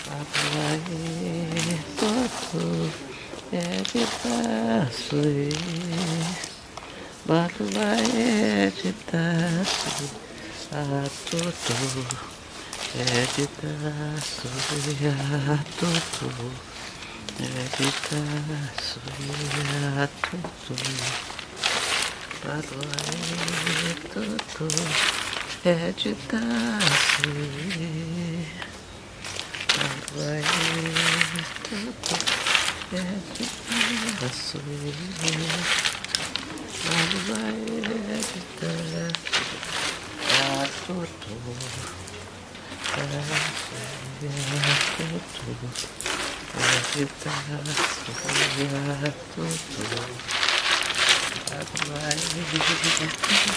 Batuaê, Totô, é de Taçuê. Batuaê, de Taçuê, a Totô, é de Taçuê, a Totô, é de Taçuê, a Totô. Batuaê, Totô, é de Taçuê. Batuaê, Totô, é de Taçuê. Batuaê, de Taçuê, a Totô, Taçuê, a Totô, é de Taçuê, a Totô. Batuaê, é de Taçuê.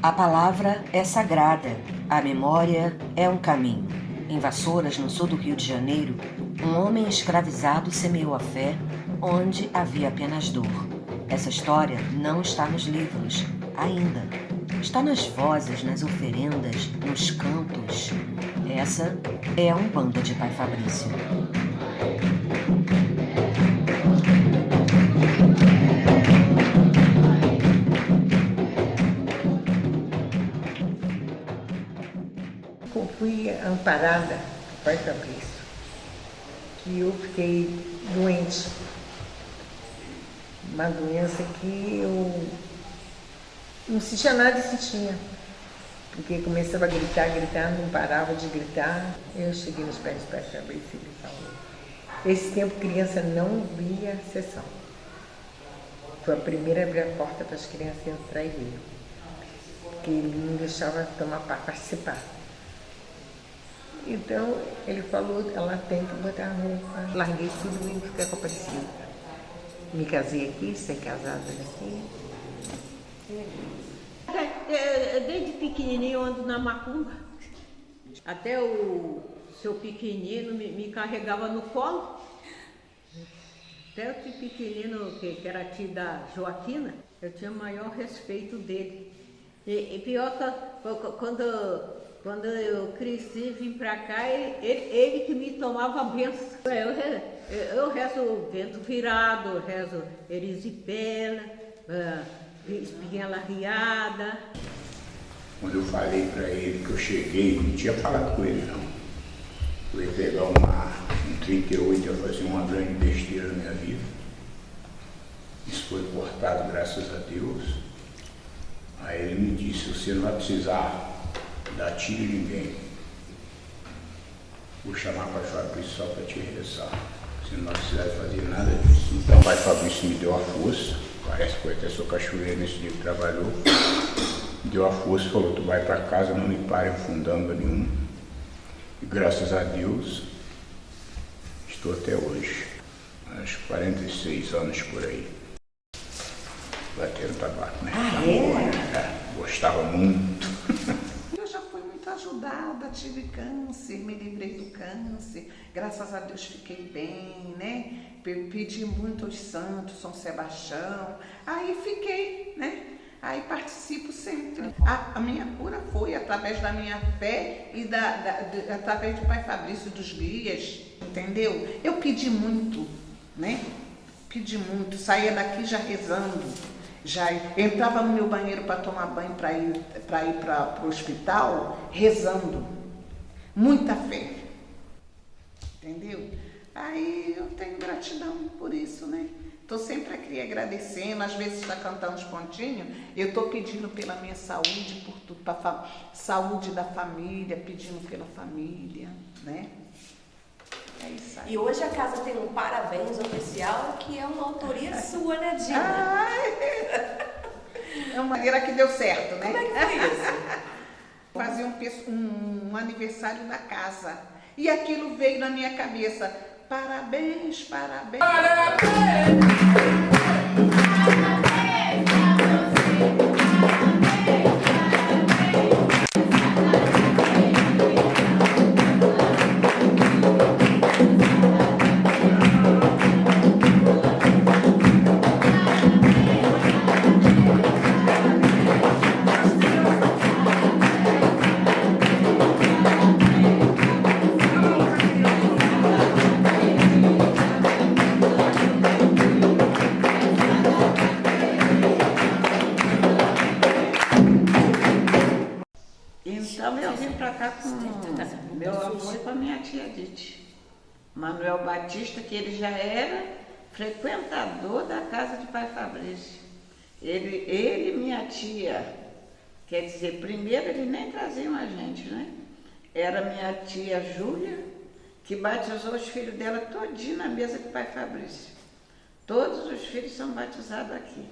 A palavra é sagrada, a memória é um caminho. Em Vassouras, no sul do Rio de Janeiro, um homem escravizado semeou a fé onde havia apenas dor. Essa história não está nos livros, ainda. Está nas vozes, nas oferendas, nos cantos. Essa é a Umbanda de Pai Fabrício. Eu fui amparada por Pai Fabrício, que eu fiquei doente. Uma doença que eu não sentia nada e sentia. Porque começava a gritar, não parava de gritar. Eu cheguei nos pés do Pai Fabrício e ele falou. Esse tempo criança não via sessão. Foi a primeira a abrir a porta para as crianças entrar e ver. Porque ele não deixava tomar parte, participar. Então, ele falou, ela tem que botar a roupa. Larguei tudo e fiquei com a Aparecida. Me casei aqui, ser casada aqui. Desde pequenininho eu ando na macumba. Até o seu pequenino me carregava no colo. Até o pequenino, que era tio da Joaquina, eu tinha o maior respeito dele. E pior que quando eu cresci, vim pra cá, ele que me tomava a benção. Eu rezo vento virado, rezo erisipela, espinha larreada. Quando eu falei para ele que eu cheguei, não tinha falado com ele não. Eu ia pegar um 38, ia fazer uma grande besteira na minha vida. Isso foi cortado, graças a Deus. Aí ele me disse, você não vai precisar dar tiro em ninguém. Vou chamar o Pai Fabrício só para te rezar. Você não vai precisar fazer nada disso. Então o Pai Fabrício me deu a força, parece que foi até sua cachoeira nesse dia que trabalhou. Me deu a força e falou, tu vai para casa, não me pare em fundanga nenhum. E graças a Deus, estou até hoje, uns 46 anos por aí, batendo tabaco, né? Gostava muito. Eu já fui muito ajudada, tive câncer, me livrei do câncer, graças a Deus fiquei bem, né? Pedi muito aos santos, São Sebastião, aí fiquei, né? Aí participo sempre. A minha cura foi através da minha fé e através do Pai Fabrício, dos guias, entendeu? Eu pedi muito, né? Pedi muito, saía daqui já rezando, já entrava no meu banheiro para tomar banho, para ir para o hospital, rezando. Muita fé, entendeu? Aí eu tenho gratidão por isso, né? Estou sempre aqui agradecendo, às vezes está cantando os pontinhos, eu estou pedindo pela minha saúde, por tudo, para saúde da família, pedindo pela família, né? É isso aí. E hoje a casa tem um parabéns oficial que é uma autoria sua, né, Dina? É uma maneira que deu certo, né? Como é que foi isso? Fazia um aniversário da casa e aquilo veio na minha cabeça. Parabéns, parabéns. Então eu vim para cá com meu avô e com a minha tia Dite. Manuel Batista, que ele já era frequentador da casa de Pai Fabrício. Ele e minha tia, quer dizer, primeiro eles nem traziam a gente, né? Era minha tia Júlia, que batizou os filhos dela todinho na mesa de Pai Fabrício. Todos os filhos são batizados aqui.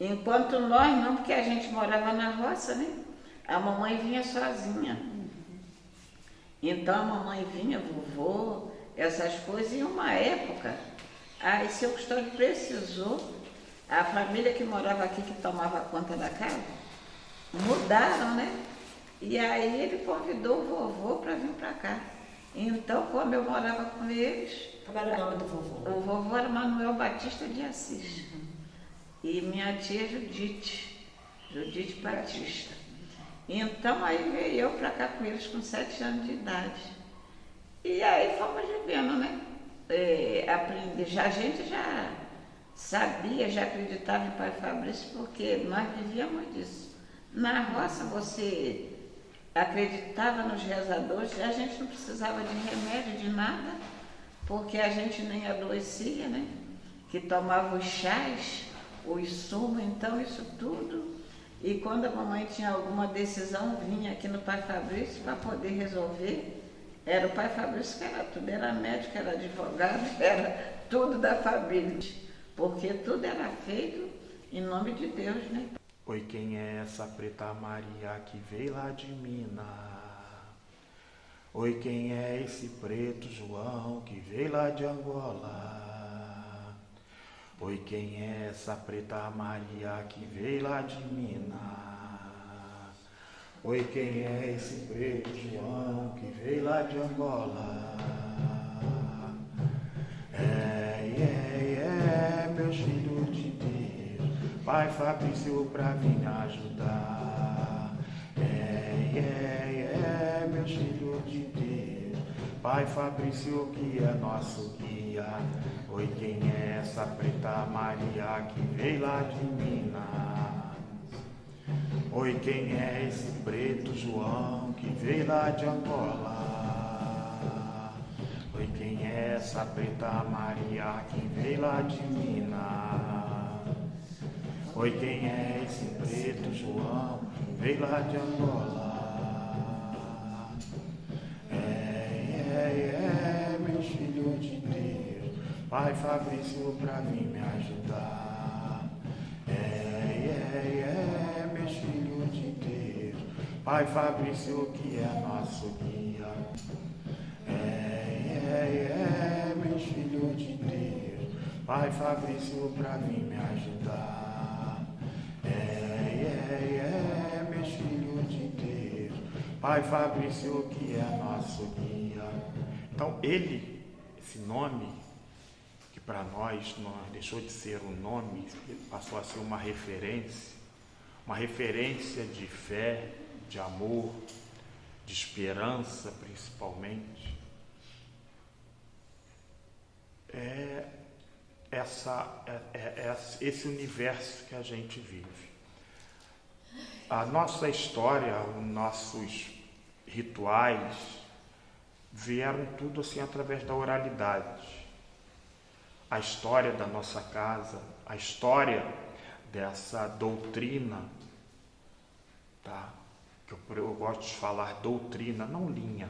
Enquanto nós não, porque a gente morava na roça, né? A mamãe vinha sozinha. Então a mamãe vinha, vovô, essas coisas. E uma época, aí seu Custódio precisou, a família que morava aqui, que tomava conta da casa, mudaram, né? E aí ele convidou o vovô para vir para cá. Então, como eu morava com eles... Como era o nome do vovô? O vovô era Manuel Batista de Assis. E minha tia Judite Batista. Então aí veio eu para cá com eles com 7 anos de idade. E aí fomos vivendo, né? A gente já sabia, já acreditava em Pai Fabrício, porque nós vivíamos disso. Na roça você acreditava nos rezadores, a gente não precisava de remédio, de nada, porque a gente nem adoecia, né? Que tomava os chás, os sumos, então isso tudo. E quando a mamãe tinha alguma decisão, vinha aqui no Pai Fabrício para poder resolver. Era o Pai Fabrício que era tudo, era médico, era advogado, era tudo da família. Porque tudo era feito em nome de Deus, né? Oi, quem é essa preta Maria que veio lá de Minas? Oi, quem é esse preto João que veio lá de Angola? Oi, quem é essa preta Maria que veio lá de Minas? Oi, quem é esse preto João que veio lá de Angola? Meus filhos de Deus, Pai Fabrício pra vir me ajudar. Meus filhos de Deus, Pai Fabrício que é nosso guia. Oi, quem é essa preta Maria que veio lá de Minas? Oi, quem é esse preto João que veio lá de Angola? Oi, quem é essa preta Maria que veio lá de Minas? Oi, quem é esse preto João que veio lá de Angola? Meus filhos de Deus, Pai Fabrício pra vir me ajudar. Meus filhos de Deus, Pai Fabrício que é nosso guia. Pai Fabrício pra vir me ajudar. Meus filhos de Deus, Pai Fabrício que é nosso guia. Então ele, esse nome, que para nós não deixou de ser um nome, passou a ser uma referência de fé, de amor, de esperança principalmente. Esse universo que a gente vive. A nossa história, os nossos rituais vieram tudo assim através da oralidade. A história da nossa casa, a história dessa doutrina, tá? Que eu gosto de falar doutrina, não linha.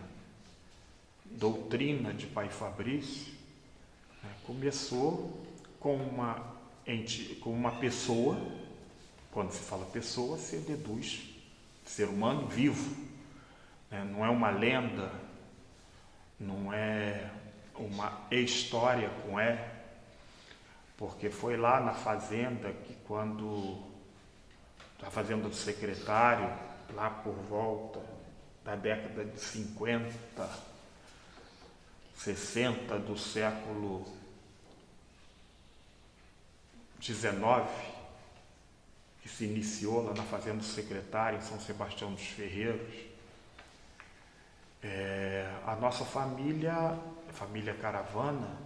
Doutrina de Pai Fabrício, né? Começou com uma pessoa. Quando se fala pessoa, se deduz ser humano vivo, né? Não é uma lenda, não é uma história com porque foi lá na fazenda que quando a fazenda do secretário, lá por volta da década de 50, 60 do século XIX, que se iniciou lá na fazenda do secretário, em São Sebastião dos Ferreiros. A nossa família, a família Caravana,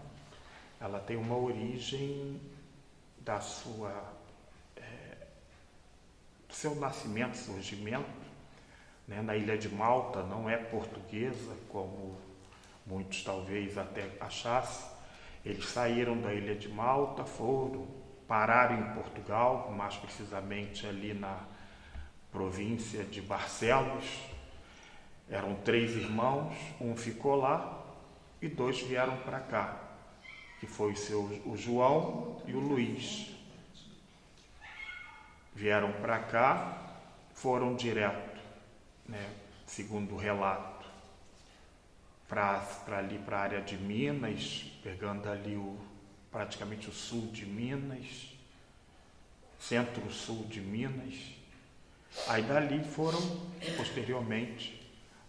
ela tem uma origem do seu nascimento, surgimento, né, na Ilha de Malta. Não é portuguesa, como muitos talvez até achassem. Eles saíram da Ilha de Malta, pararam em Portugal, mais precisamente ali na província de Barcelos. Eram 3 irmãos, um ficou lá e 2 vieram para cá, que foi o João e o Luiz. Vieram para cá, foram direto, né, segundo o relato, para a área de Minas, pegando ali praticamente o sul de Minas, centro-sul de Minas. Aí dali foram, posteriormente,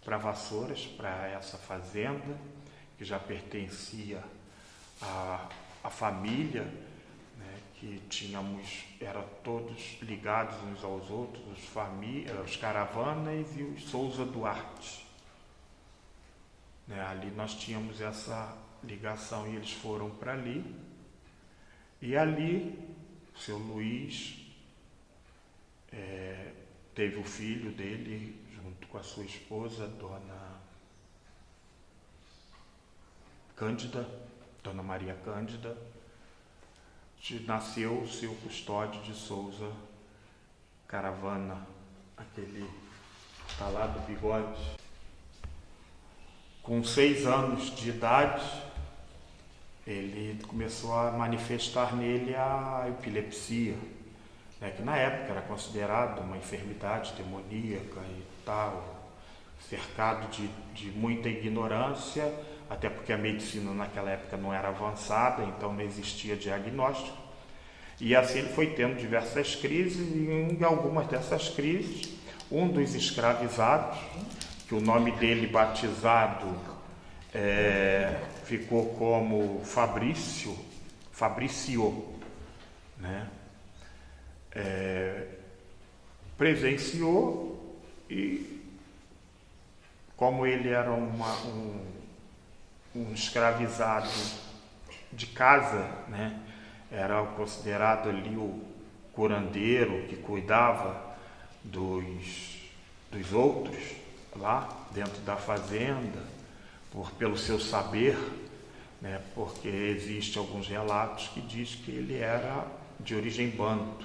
para Vassouras, para essa fazenda, que já pertencia à família, né, que eram todos ligados uns aos outros, os Caravanas e os Souza Duarte. Né, ali nós tínhamos essa ligação e eles foram para ali. E ali, o seu Luiz teve o filho dele, junto com a sua esposa, Dona Maria Cândida, nasceu o seu Custódio de Souza Caravana, aquele tá lá do bigode. Com 6 anos de idade, ele começou a manifestar nele a epilepsia, né, que na época era considerada uma enfermidade demoníaca e tal, cercado de muita ignorância, até porque a medicina naquela época não era avançada, então não existia diagnóstico. E assim ele foi tendo diversas crises, e em algumas dessas crises, um dos escravizados, que o nome dele batizado ficou como Fabricio, né? Presenciou, e como ele era um escravizado de casa, né? Era considerado ali o curandeiro que cuidava dos outros lá dentro da fazenda, pelo seu saber, né? Porque existem alguns relatos que diz que ele era de origem banto,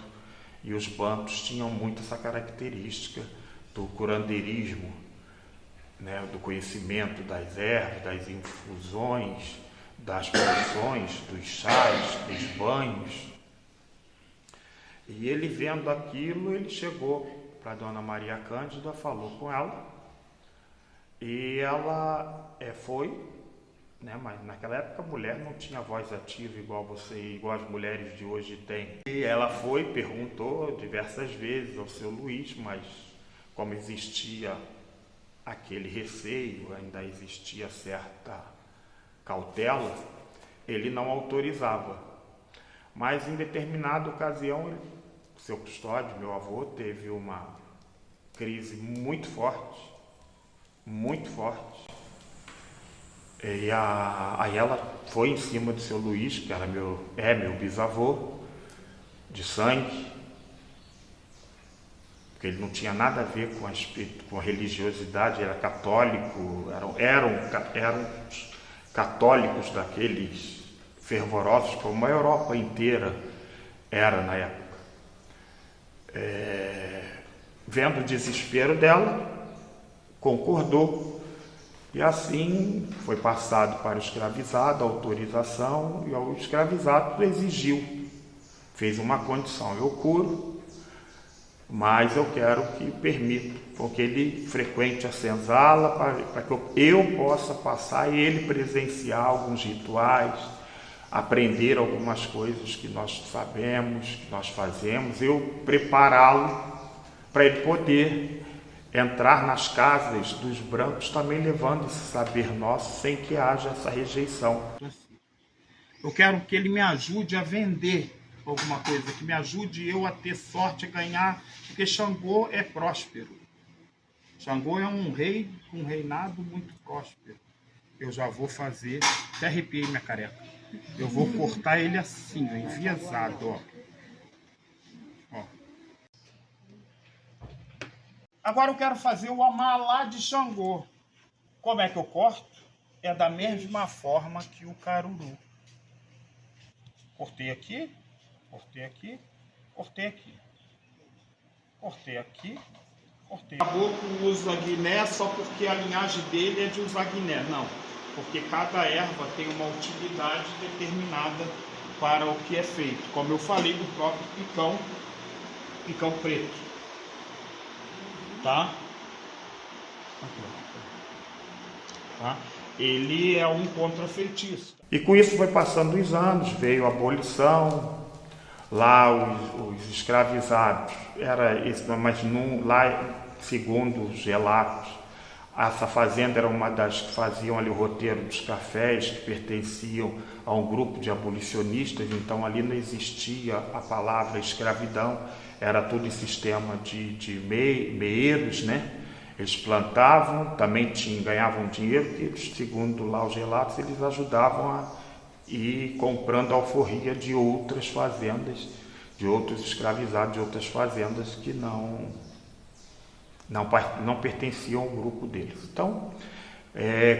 e os bantos tinham muito essa característica do curandeirismo, né? Do conhecimento das ervas, das infusões, das poções, dos chás, dos banhos. E ele, vendo aquilo, ele chegou para a Dona Maria Cândida, falou com ela, e ela foi né? Mas naquela época a mulher não tinha voz ativa igual as mulheres de hoje têm. E ela perguntou diversas vezes ao seu Luiz, mas como existia aquele receio, ainda existia certa cautela, ele não autorizava. Mas em determinada ocasião, seu Custódio, meu avô, teve uma crise muito forte, e aí ela foi em cima do seu Luiz, que era meu bisavô de sangue, porque ele não tinha nada a ver com a religiosidade, era católico, eram católicos daqueles fervorosos, como a Europa inteira era na época. Vendo o desespero dela, concordou, e assim foi passado para o escravizado a autorização, e o escravizado exigiu, fez uma condição: eu curo, mas eu quero que permita, porque ele frequente a senzala para que eu possa passar e ele presenciar alguns rituais, aprender algumas coisas que nós sabemos, que nós fazemos, eu prepará-lo para ele poder entrar nas casas dos brancos também levando esse saber nosso sem que haja essa rejeição. Eu quero que ele me ajude a vender alguma coisa, que me ajude eu a ter sorte, a ganhar, porque Xangô é próspero. Xangô é um rei com um reinado muito próspero. Eu já vou fazer, até arrepiei minha careca. Eu vou cortar ele assim, ó, enviesado, ó. Agora eu quero fazer o amalá de Xangô. Como é que eu corto? É da mesma forma que o caruru. Cortei aqui, cortei aqui, cortei aqui. Cortei aqui, cortei. O caboclo usa guiné só porque a linhagem dele é de usar guiné. Não, porque cada erva tem uma utilidade determinada para o que é feito. Como eu falei do próprio picão preto. Tá? Tá? Ele é um contrafeitiço. E com isso foi passando os anos, veio a abolição, lá os escravizados, lá, segundo os relatos, essa fazenda era uma das que faziam ali o roteiro dos cafés, que pertenciam a um grupo de abolicionistas, então ali não existia a palavra escravidão, era todo em sistema de meeiros, né? Eles plantavam, também ganhavam dinheiro, que segundo lá os relatos, eles ajudavam a ir comprando alforria de outras fazendas, de outros escravizados, de outras fazendas que não pertenciam ao grupo deles. Então,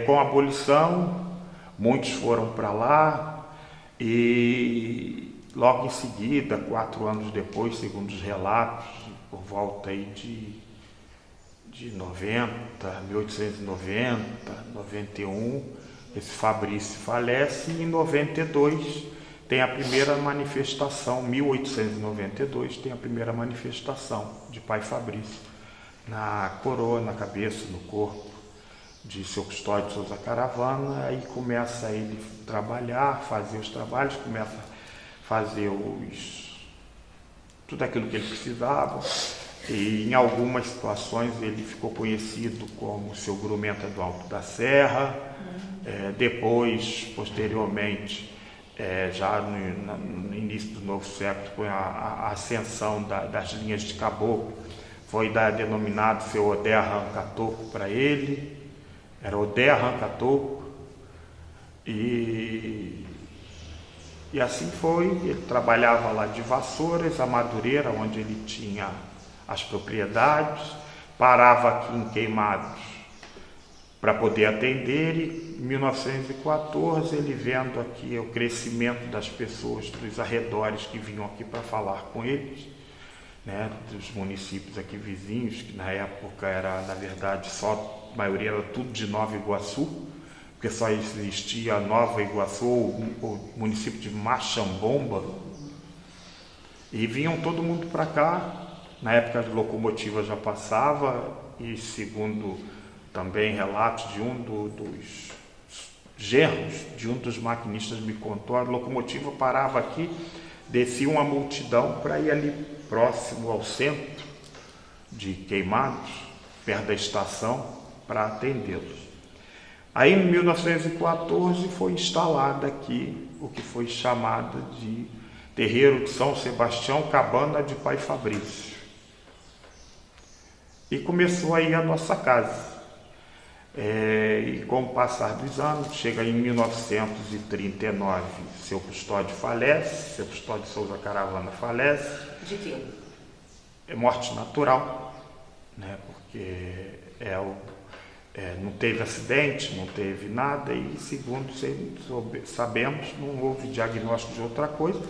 com a abolição, muitos foram para lá e logo em seguida, 4 anos depois, segundo os relatos, por volta aí de 1890, 91, esse Fabrício falece e em 92 tem a primeira manifestação, 1892 tem a primeira manifestação de Pai Fabrício na coroa, na cabeça, no corpo de seu Custódio de Souza Caravana. Aí começa ele trabalhar, fazer os trabalhos, começa a fazer tudo aquilo que ele precisava. E em algumas situações ele ficou conhecido como seu grumenta do Alto da Serra. Depois, posteriormente, já no início do novo século, com a ascensão das linhas de caboclo, foi denominado seu Odé Arranca-Toco para ele. Era Odé Arranca-Toco. E assim foi. Ele trabalhava lá de Vassouras, a Madureira, onde ele tinha as propriedades, parava aqui em Queimados para poder atender, e em 1914 ele vendo aqui o crescimento das pessoas dos arredores que vinham aqui para falar com eles, né, dos municípios aqui vizinhos, que na época era, na verdade, a maioria era tudo de Nova Iguaçu, porque só existia Nova Iguaçu, o município de Machambomba, e vinham todo mundo para cá. Na época as locomotivas já passava, e segundo também relatos de um dos genros de um dos maquinistas me contou, a locomotiva parava aqui, descia uma multidão para ir ali próximo ao centro de Queimados, perto da estação, para atendê-los. Aí em 1914 foi instalada aqui o que foi chamado de Terreiro de São Sebastião, Cabana de Pai Fabrício. E começou aí a nossa casa. E com o passar dos anos, chega em 1939, seu Custódio falece, seu Custódio Souza Caravana falece. De quê? É morte natural, né? Porque não teve acidente, não teve nada, e segundo sabemos, não houve diagnóstico de outra coisa.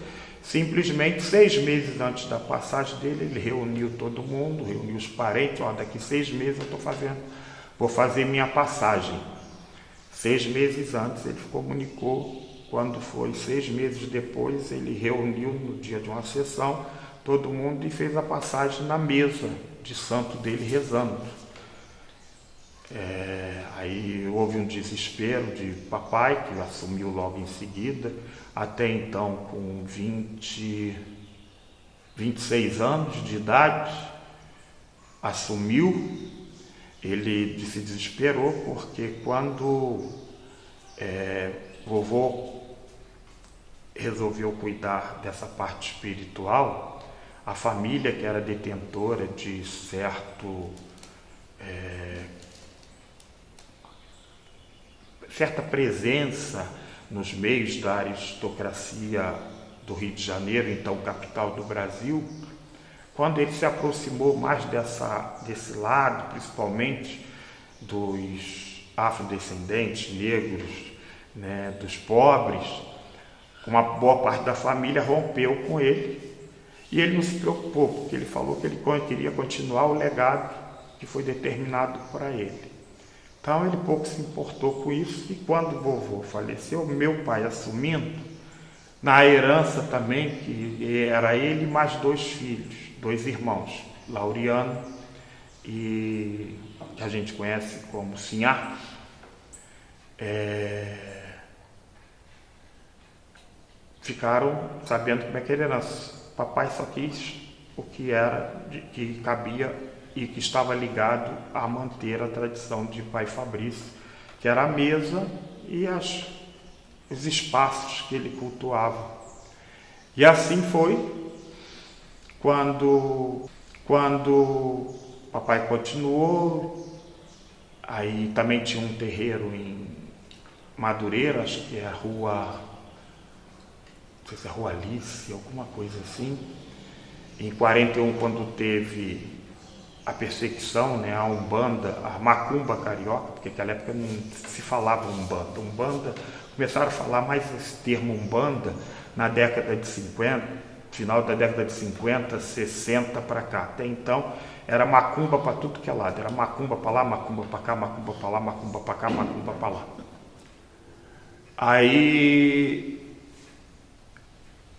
Simplesmente 6 meses antes da passagem dele, ele reuniu todo mundo, reuniu os parentes, daqui 6 meses eu vou fazer minha passagem. 6 meses antes ele comunicou, quando foi 6 meses depois, ele reuniu no dia de uma sessão todo mundo e fez a passagem na mesa de santo dele rezando. Aí houve um desespero de papai, que assumiu logo em seguida, até então com 26 anos de idade, assumiu. Ele se desesperou porque quando vovô resolveu cuidar dessa parte espiritual, a família que era detentora de certa presença nos meios da aristocracia do Rio de Janeiro, então capital do Brasil, quando ele se aproximou mais desse lado, principalmente dos afrodescendentes, negros, né, dos pobres, uma boa parte da família rompeu com ele, e ele não se preocupou, porque ele falou que ele queria continuar o legado que foi determinado para ele. Então ele pouco se importou com isso, e quando o vovô faleceu, meu pai assumindo, na herança também, que era ele e mais 2 filhos, 2 irmãos, Laureano e que a gente conhece como Sinhá, ficaram sabendo como é que era a herança. Papai só quis o que que cabia e que estava ligado a manter a tradição de Pai Fabrício, que era a mesa e os espaços que ele cultuava. E assim foi quando papai continuou. Aí também tinha um terreiro em Madureira, acho que é a rua, não sei se é a Rua Alice, alguma coisa assim. Em 41, quando teve a perseguição, né, a Umbanda, a Macumba carioca, porque naquela época não se falava Umbanda. Umbanda, começaram a falar mais esse termo Umbanda na década de 50, final da década de 50, 60 para cá. Até então era macumba para tudo que é lado, era macumba para lá, macumba para cá, macumba para lá, macumba para cá, macumba para lá. Aí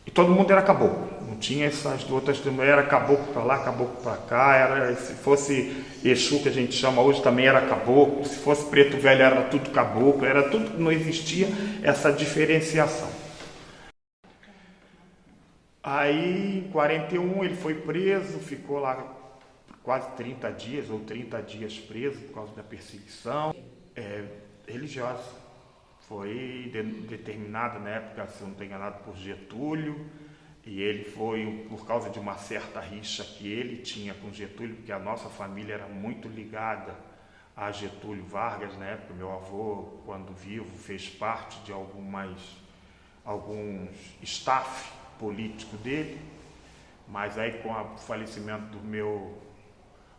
e todo mundo era caboclo, não tinha essas outras, era caboclo para lá, caboclo para cá, se fosse Exu, que a gente chama hoje, também era caboclo, se fosse preto velho era tudo caboclo, era tudo, não existia essa diferenciação. Aí em 41 ele foi preso, ficou lá quase 30 dias ou 30 dias preso por causa da perseguição religiosa. Foi determinado na época, se eu não estou enganado, por Getúlio, e ele foi por causa de uma certa rixa que ele tinha com Getúlio, porque a nossa família era muito ligada a Getúlio Vargas na época. Meu avô, quando vivo, fez parte de alguns staff político dele, mas aí com o falecimento do meu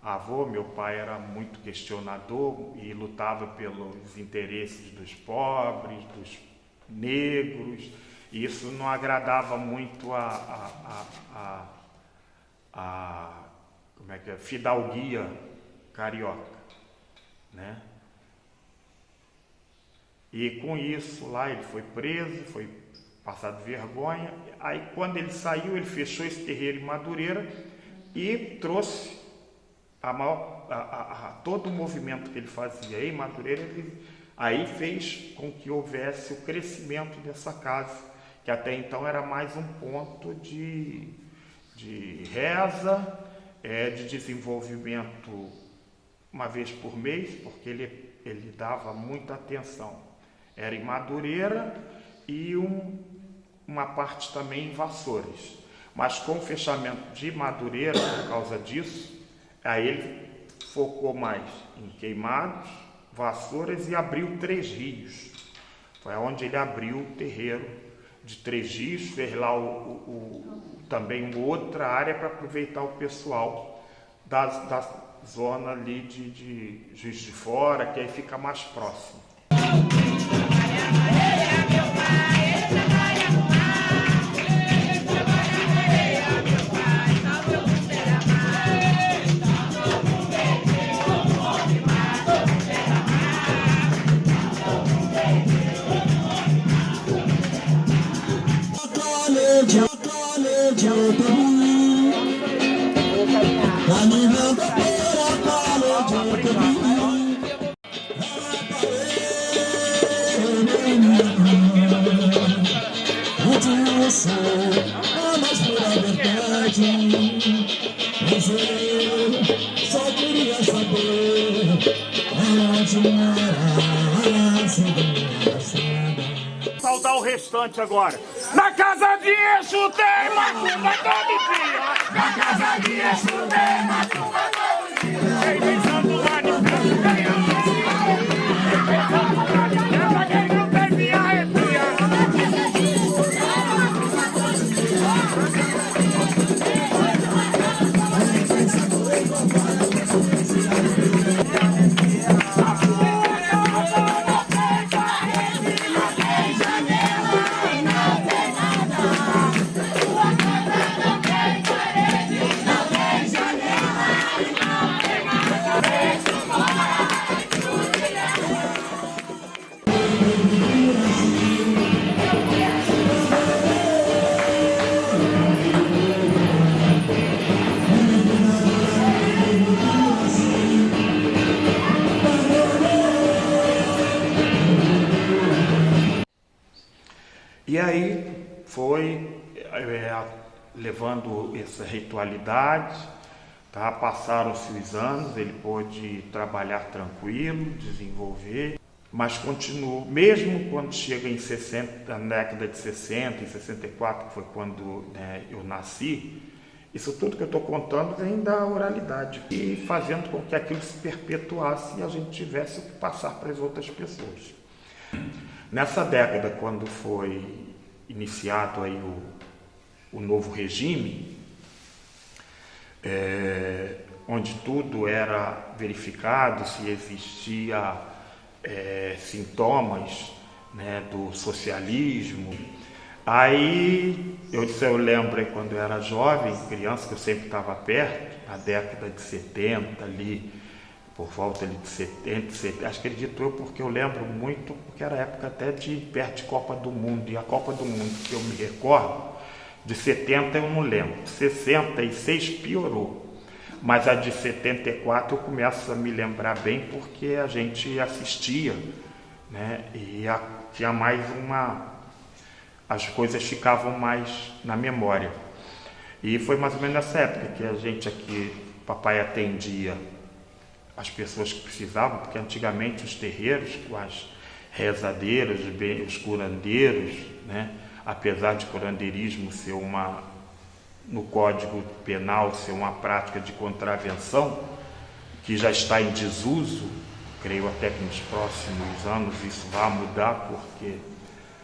avô, meu pai era muito questionador e lutava pelos interesses dos pobres, dos negros, e isso não agradava muito a fidalguia carioca, né? E com isso lá ele foi preso, foi passado vergonha. Aí quando ele saiu, ele fechou esse terreiro em Madureira e trouxe todo o movimento que ele fazia em Madureira, ele Aí fez com que houvesse o crescimento dessa casa, que até então era mais um ponto de reza, de desenvolvimento uma vez por mês, porque ele dava muita atenção. Era em Madureira e uma parte também em Vassouras. Mas com o fechamento de Madureira, por causa disso, aí ele focou mais em Queimados, Vassouras e abriu Três Rios. Foi onde ele abriu o terreiro de Três Rios, fez lá também uma outra área para aproveitar o pessoal da zona ali de Juiz de Fora, que aí fica mais próximo. Só queria saber onde mora. Saudar o restante agora. Na casa de Exu tem macumba todo dia. Na casa de Exu tem macumba todo dia. Quem vem Santo Manifesto ganha. Quem vem Santo Manifesto, quem não tem via é via. E aí foi levando essa ritualidade, tá? Passaram-se os anos, ele pôde trabalhar tranquilo, desenvolver, mas continuou, mesmo quando chega em 60, na década de 60, em 64, que foi quando eu nasci, isso tudo que eu estou contando vem da oralidade e fazendo com que aquilo se perpetuasse e a gente tivesse o que passar para as outras pessoas. Nessa década, quando foi iniciado aí o novo regime, onde tudo era verificado, se existia sintomas, né, do socialismo, aí eu lembro quando eu era jovem, criança, que eu sempre estava perto, na década de 70 ali, por volta ali de 70, acredito eu, porque eu lembro muito, porque era época até de perto de Copa do Mundo, e a Copa do Mundo que eu me recordo, de 70 eu não lembro, 66 piorou, mas a de 74 eu começo a me lembrar bem, porque a gente assistia, né, e tinha mais as coisas ficavam mais na memória, e foi mais ou menos nessa época que a gente aqui, papai atendia as pessoas que precisavam, porque antigamente os terreiros, com as rezadeiras, os curandeiros, né, apesar de curandeirismo ser no Código Penal ser uma prática de contravenção, que já está em desuso, creio até que nos próximos anos isso vai mudar, porque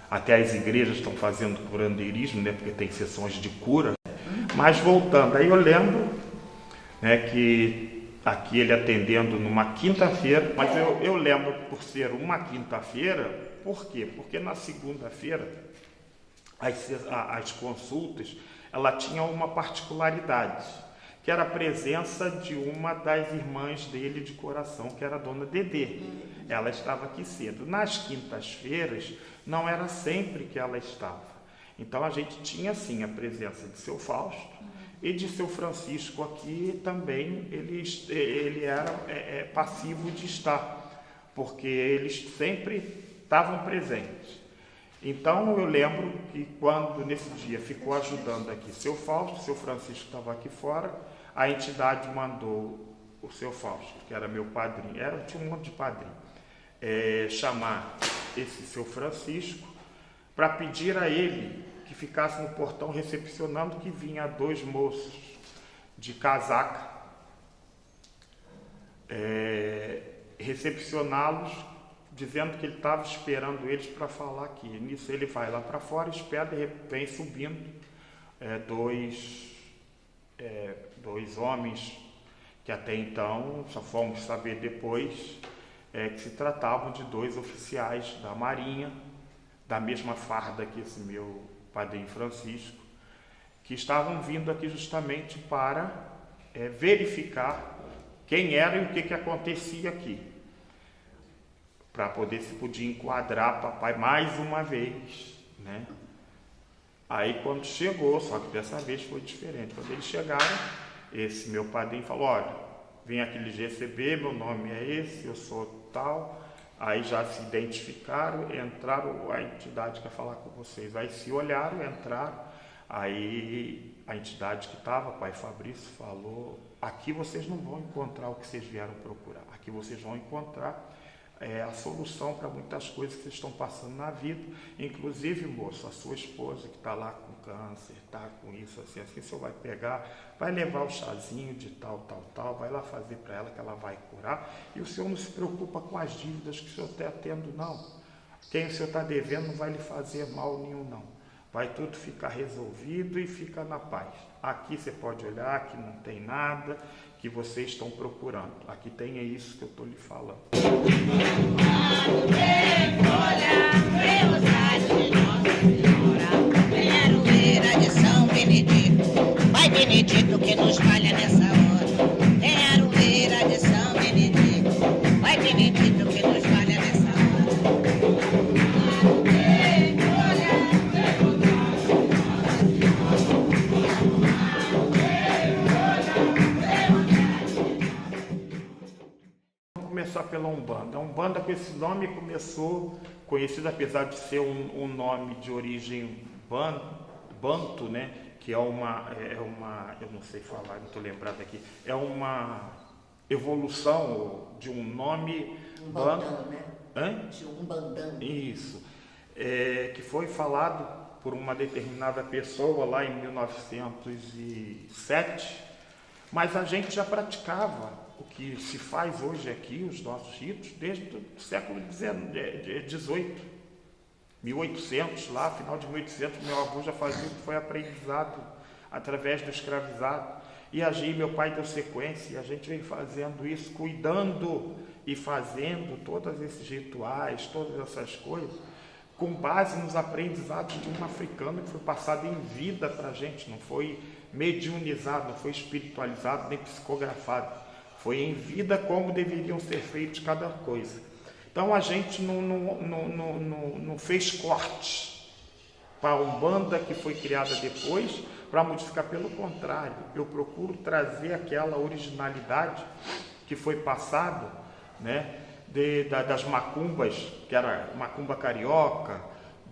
até as igrejas estão fazendo curandeirismo, né, porque tem sessões de cura. Mas voltando, aí eu lembro, né, que aqui ele atendendo numa quinta-feira, mas eu lembro por ser uma quinta-feira, por quê? Porque na segunda-feira as consultas, ela tinha uma particularidade, que era a presença de uma das irmãs dele de coração, que era a dona Dedê. Ela estava aqui cedo. Nas quintas-feiras, não era sempre que ela estava. Então a gente tinha sim a presença de seu Fausto, e de seu Francisco aqui também, ele era passivo de estar, porque eles sempre estavam presentes. Então eu lembro que quando nesse dia ficou ajudando aqui seu Fausto, seu Francisco estava aqui fora, a entidade mandou o seu Fausto, que era meu padrinho, tinha um monte de padrinho, chamar esse seu Francisco para pedir a ele que ficasse no portão recepcionando, que vinha 2 moços de casaca recepcioná-los, dizendo que ele estava esperando eles para falar aqui. Nisso ele vai lá para fora, espera, de repente vem subindo 2 homens que até então, só fomos saber depois, que se tratavam de 2 oficiais da Marinha, da mesma farda que esse meu padrinho Francisco, que estavam vindo aqui justamente para verificar quem era e o que acontecia aqui, para poder se podia enquadrar papai mais uma vez, né? Aí quando chegou, só que dessa vez foi diferente, quando eles chegaram, esse meu padrinho falou: olha, vim aqui lhes receber, meu nome é esse, eu sou tal. Aí já se identificaram, entraram, a entidade quer falar com vocês. Aí se olharam, entraram, aí a entidade que estava, pai Fabrício, falou: aqui vocês não vão encontrar o que vocês vieram procurar, aqui vocês vão encontrar a solução para muitas coisas que vocês estão passando na vida, inclusive, moço, a sua esposa que está lá com câncer, está com isso, assim, o senhor vai pegar, vai levar o chazinho de tal, vai lá fazer para ela que ela vai curar, e o senhor não se preocupa com as dívidas que o senhor está tendo, não. Quem o senhor está devendo não vai lhe fazer mal nenhum, não. Vai tudo ficar resolvido e fica na paz. Aqui você pode olhar que não tem nada que vocês estão procurando. Aqui tem isso que eu estou lhe falando. Vai, Benedito, que nos valha nessa hora. Tem aroeira de São Benedito. Vai, Benedito, que nos valha nessa hora. Vamos começar pela Umbanda. A Umbanda, com esse nome, começou, conhecida apesar de ser um nome de origem banto, né? Que é uma, eu não sei falar, não estou lembrado aqui, é uma evolução de um nome Bandão, né? Hã? De um bandão. Isso, que foi falado por uma determinada pessoa lá em 1907, mas a gente já praticava o que se faz hoje aqui, os nossos ritos, desde o século XVIII. 1800, lá, final de 1800, meu avô já fazia o que foi aprendizado através do escravizado. E aí meu pai deu sequência e a gente vem fazendo isso, cuidando e fazendo todos esses rituais, todas essas coisas, com base nos aprendizados de um africano que foi passado em vida para a gente, não foi mediunizado, não foi espiritualizado, nem psicografado. Foi em vida como deveriam ser feitas cada coisa. Então a gente não fez cortes para a Umbanda que foi criada depois para modificar, pelo contrário, eu procuro trazer aquela originalidade que foi passada, né, das macumbas, que era macumba carioca,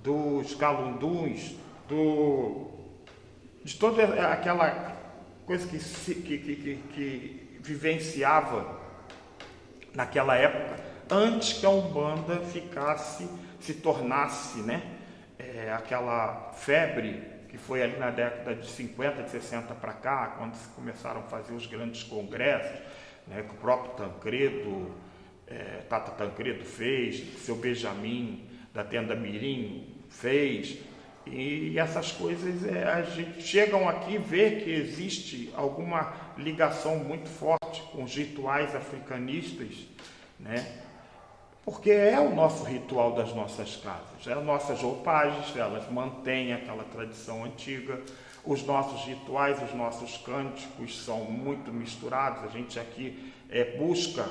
dos calunduns, de toda aquela coisa que vivenciava naquela época, antes que a Umbanda se tornasse, né, aquela febre que foi ali na década de 50, de 60 para cá, quando se começaram a fazer os grandes congressos, né, que o próprio Tancredo, Tata Tancredo fez, seu Benjamin da Tenda Mirim fez, e essas coisas a gente chegam aqui e vê que existe alguma ligação muito forte com os rituais africanistas, né? Porque é o nosso ritual das nossas casas, as nossas roupagens, elas mantêm aquela tradição antiga, os nossos rituais, os nossos cânticos são muito misturados, a gente aqui busca,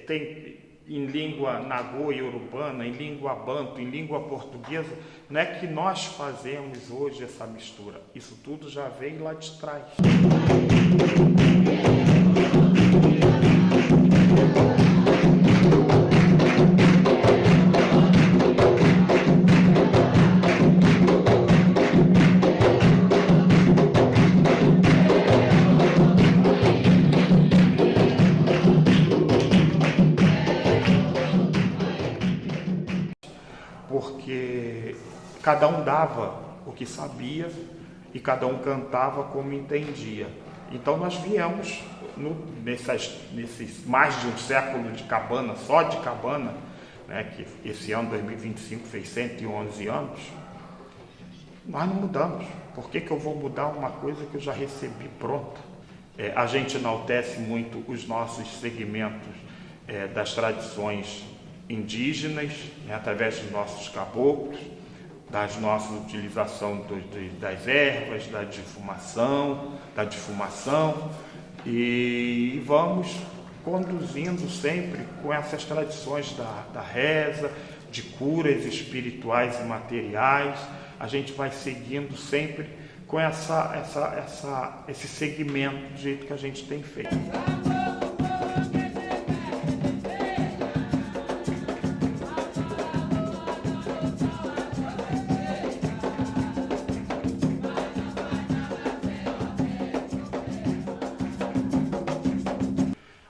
tem em língua nagô e urubana, em língua banto, em língua portuguesa, não é que nós fazemos hoje essa mistura, isso tudo já veio lá de trás. porque cada um dava o que sabia e cada um cantava como entendia. Então nós viemos, nesses mais de um século de cabana, só de cabana, né, que esse ano 2025 fez 111 anos, nós não mudamos. Por que eu vou mudar uma coisa que eu já recebi pronta? A gente enaltece muito os nossos segmentos das tradições indígenas, né, através dos nossos caboclos, das nossas utilização das ervas, da difumação, e vamos conduzindo sempre com essas tradições da reza, de curas espirituais e materiais. A gente vai seguindo sempre com esse segmento do jeito que a gente tem feito.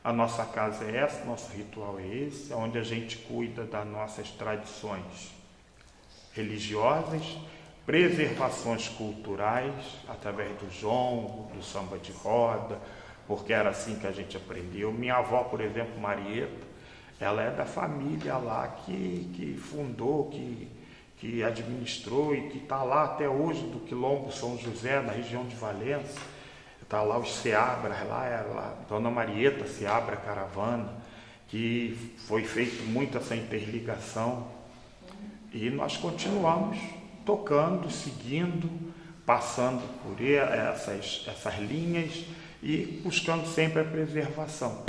A nossa casa é essa, nosso ritual é esse, onde a gente cuida das nossas tradições religiosas, preservações culturais, através do jongo, do samba de roda, porque era assim que a gente aprendeu. Minha avó, por exemplo, Marieta, ela é da família lá que fundou, que administrou e que está lá até hoje, do Quilombo São José, na região de Valença. Está lá os Seabras, lá Dona Marieta Seabra Caravana, que foi feito muito essa interligação. E nós continuamos tocando, seguindo, passando por essas linhas e buscando sempre a preservação.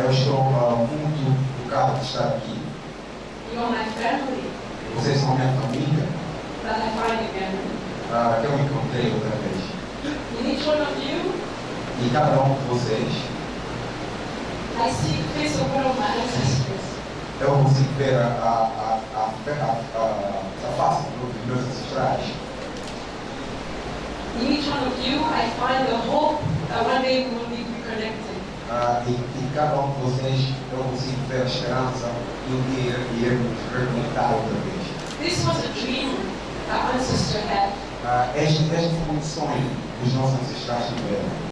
Eu estou muito tocado de estar aqui. Vocês são minha família. Que eu encontrei outra vez. E cada um de vocês. Eu consigo ver a face dos meus ancestrais. In each one of you, I find the hope that one day we will be reconnected. E cada um de vocês, eu consigo ver a esperança e um dia iremos reconectar outra vez. This was a dream our ancestor had. Este foi um sonho que os nossos ancestrais tiveram.